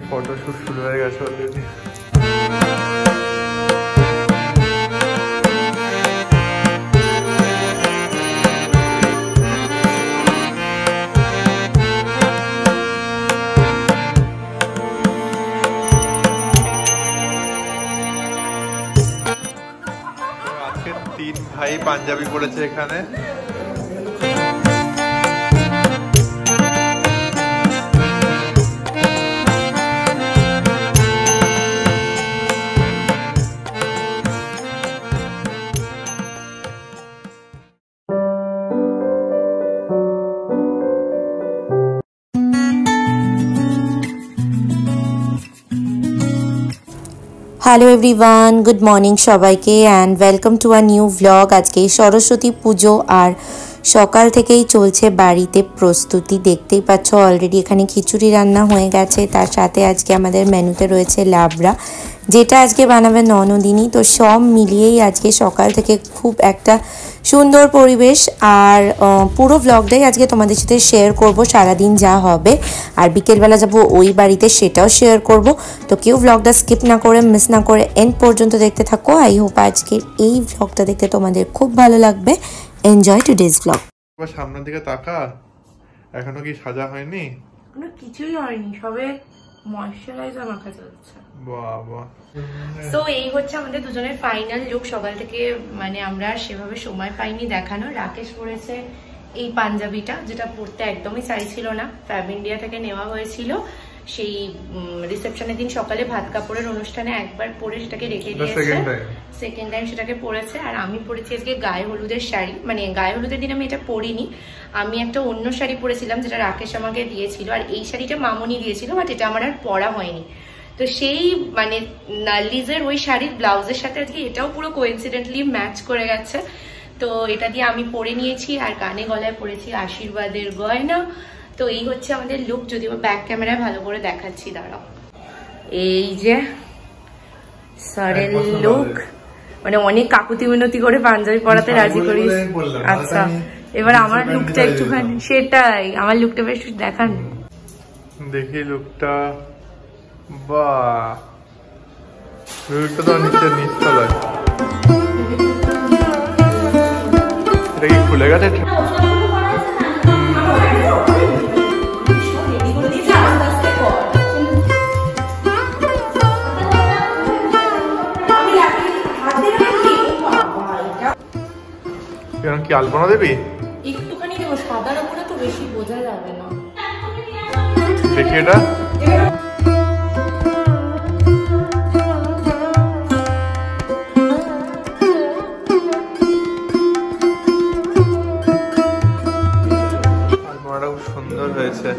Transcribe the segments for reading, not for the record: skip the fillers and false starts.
Photoshoot শুরু হয়ে গেছে অলরেডি। আজকে 3 ভাই পাঞ্জাবি পড়েছে এখানে। হ্যালো এভরিওয়ান, গুড মর্নিং সবাইকে and welcome to a new vlog. আজকে সরস্বতী পুজো আর সকাল থেকেই চলছে বাড়িতে প্রস্তুতি। দেখতেই পাচ্ছ অলরেডি এখানে খিচুড়ি রান্না হয়ে গেছে, তার সাথে আজকে আমাদের মেনুতে রয়েছে লাবড়া, যেটা আজকে বানাবে ননদিনী। তো সব মিলিয়েই আজকে সকাল থেকে খুব একটা সুন্দর পরিবেশ। আর পুরো ভ্লগটাই আজকে তোমাদের সাথে শেয়ার করব, সারাদিন যা হবে। আর বিকেলবেলা যাব ওই বাড়িতে, সেটাও শেয়ার করব। তো কেউ ভ্লগটা স্কিপ না করে, মিস না করে এন্ড পর্যন্ত দেখতে থাকো। আই হোপ আজকের এই ভ্লগটা দেখতে তোমাদের খুব ভালো লাগবে। Enjoy today's vlog. সামনের দিকে তাকা, এখনো কি সাজা হয়নি? কোনো কিছুই হয়নি, সবে ময়শ্চারাইজার মাখা চলছে। বাবা, তো এই হচ্ছে আমাদের দুজনের ফাইনাল লুক। সকাল থেকে মানে আমরা সেভাবে সময় পাইনি দেখানো। রাকেশ পরেছে এই পাঞ্জাবিটা, যেটা পরতে একদমই চাইছিল না, ফ্যাব ইন্ডিয়া থেকে নেওয়া হয়েছিল। সেই রিসেপশনের দিন সকালে ভাত কাপড়ের অনুষ্ঠানে একবার পরে সেটাকে রেখে দিয়েছে, সেকেন্ড টাইম সেটাকে পরেছে। আর আমি পরেছি আজকে গায়ে হলুদের শাড়ি, মানে গায়ে হলুদের দিন আমি এটা পরিনি, আমি একটা অন্য শাড়ি পরেছিলাম যেটা রাকেশ আমাকে দিয়েছিল। আর এই শাড়িটা মামনি দিয়েছিল, বাট এটা আমার আর পরা হয়নি। তো সেই মানে নার্লিজের ওই শাড়ির ব্লাউজের সাথে আজকে এটাও পুরো কোইন্সিডেন্টলি ম্যাচ করে গেছে। তো এটা দিয়ে আমি পরে নিয়েছি, আর কানে গলায় পরেছি আশীর্বাদের গয়না। তো এই হচ্ছে আমাদের লুক, যদিও ব্যাক ক্যামেরায় ভালো করে দেখাচ্ছি, দাঁড়াও। এই যে সরেল লুক, মানে অনেক কাকুতি মিনতি করে পাঞ্জাবি পরাতে রাজি করিস। আচ্ছা, এবার আমার লুকটা একটুখানি, সেটাই আমার লুকটা বেশ দেখান, দেখি লুকটা। বাহ, লুকটা তো নিচতলায়। এটা কি খুলে গেছে? কি আলপনা দেবি? একটুখানি দেবো, সাদার উপরে তো বেশি বোঝা যাবে না। দেখি এটা, আলপনাটা খুব সুন্দর হয়েছে।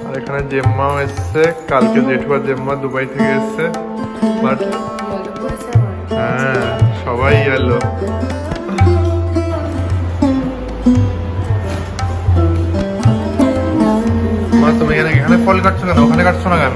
আর এখানে জেম্মাও এসছে, কালকে জেঠু আর জেম্মা দুবাই থেকে এসছে। বাট হ্যাঁ, সবাই এলো। মা, তুমি এখানে ফল কাটছো কেন? ওখানে কাটছো না কেন?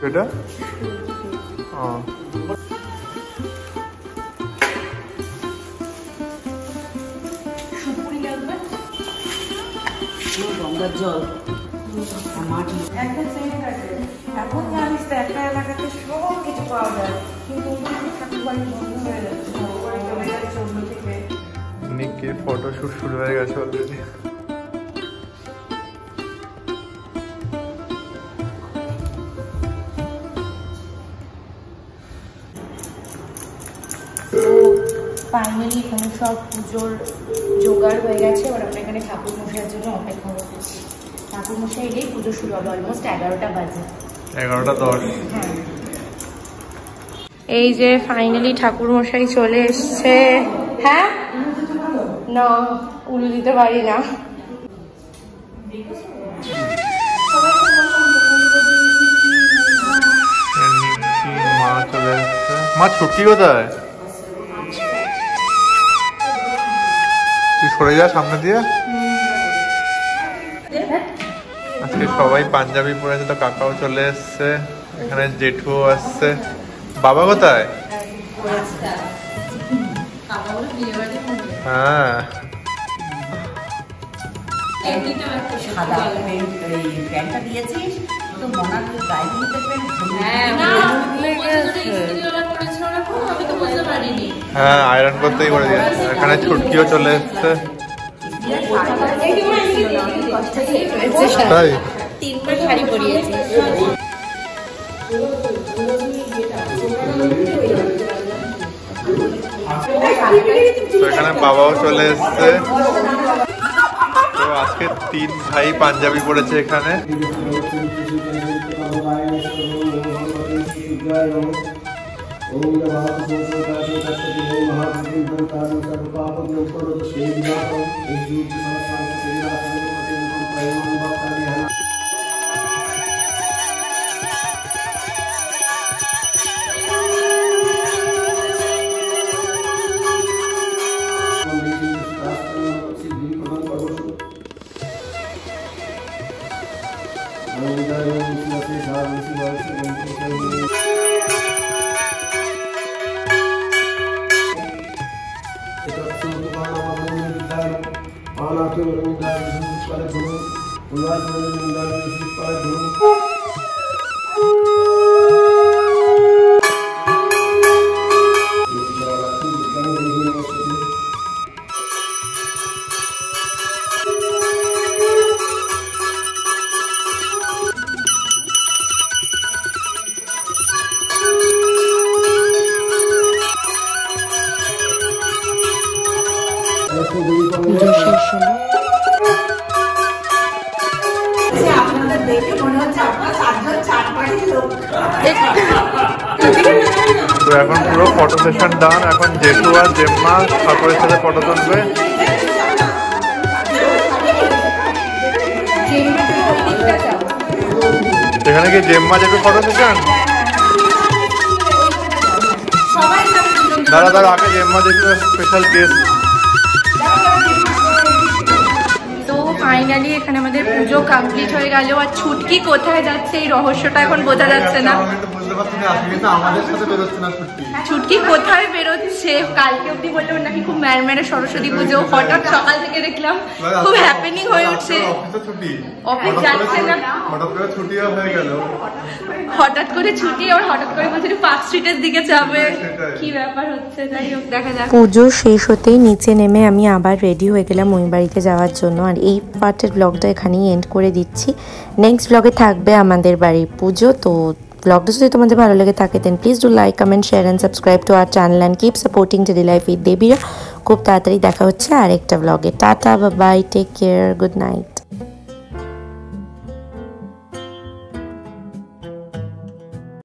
এটা গঙ্গার জল এখন জানিস তো একটা এলাকাতে সব কিছু পাওয়া যায়, কিন্তু ঠাকুরবাড়ি বন্ধ হয়ে যাচ্ছে, ঠাকুরবাড়ি চলে যাচ্ছে অন্য থেকে। নিকের ফটোশুট শুরু হয়ে গেছে অলরেডি। ফাইনালি এখানে সব পুজোর জোগাড় হয়ে গেছে। এবার আমরা এখানে ঠাকুর মশাইয়ের জন্য অপেক্ষা করছি। ঠাকুর মশাই এলেই পুজো শুরু হবে, অলমোস্ট 11টা বাজে, 11:10। হ্যাঁ। এই যে ফাইনালি ঠাকুর মশাই চলে এসছে। হ্যাঁ না, উলু দিতে পারি না। চলে এসছে। মা ছুটি কোথায়? তুই সরে যা সামনে দিয়ে। আজকে সবাই পাঞ্জাবি পরেছে, তো কাকাও চলে এসছে, এখানে জেঠুও আসছে। বাবা কোথায়? হ্যাঁ হ্যাঁ আয়রন করতেই করে দিয়েছে। এখানে ছুটকিও চলে এসছে। তাই তো এখানে বাবাও চলে এসছে। তো আজকে 3 ভাই পাঞ্জাবি পড়েছে এখানে। পুজো শেষ হলো। তো এখন পুরো ফটো সেশন ডান। এখন জেঠু আর জেম্মা ঠাকুরের সাথে ফটো তুলবে। এখানে কি জেম্মা যাবে ফটো সেশন? দাঁড়া দাঁড়া, আগে জেম্মা দেখবে স্পেশাল গেস্ট। তো ফাইনালি এখানে আমাদের পুজো কমপ্লিট হয়ে গেল। আর ছুটকি কোথায় যাচ্ছে এই রহস্যটা এখন বোঝা যাচ্ছে না। ছুটকি কোথায় বেরোচ্ছে? কালকে অব্দি বললো নাকি খুব ম্যারম্যারে সরস্বতী পুজো, হঠাৎ সকাল থেকে দেখলাম খুব হ্যাপেনিং হয়ে উঠছে। অফিস যাচ্ছে না, হঠাৎ করে ছুটি, আর হঠাৎ করে বলছে পার্ক স্ট্রিটের দিকে যাবে। কি ব্যাপার হচ্ছে, যাই হোক দেখা যাক। পুজো শেষ হতেই নিচে নেমে আমি আবার রেডি হয়ে গেলাম ওই বাড়িতে যাওয়ার জন্য। আর এই পার্টের ব্লগটা এখানেই এন্ড করে দিচ্ছি। নেক্সট ব্লগে থাকবে আমাদের বাড়ির পুজো। তো ব্লগটা যদি তোমাদের ভালো লেগে থাকে then please do like, comment, share and subscribe to our channel and keep supporting daily life with দেবীরা। খুব তাড়াতাড়ি দেখা হচ্ছে আরেকটা ব্লগে। Tata, bye, take care, good night.